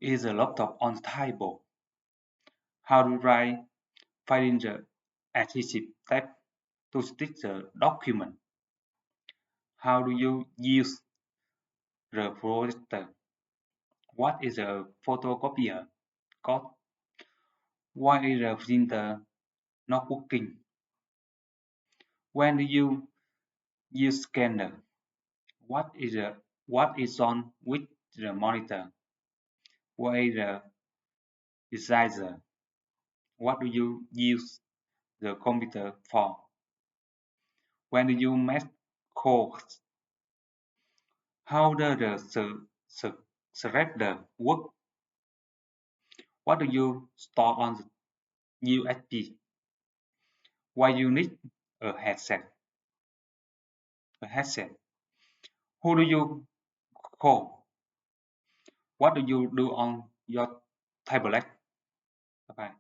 Is a laptop on the table? How do I find the adhesive tape to stick the document? How do you use the projector? What is a photocopier called? Why is the printer not working? When do you use scanner? What is on with the monitor? Why the decider? What do you use the computer for? When do you make calls? How does the shredder work? What do you store on the USB? Why you need a headset? A headset. Who do you call? What do you do on your tablet? Bye bye.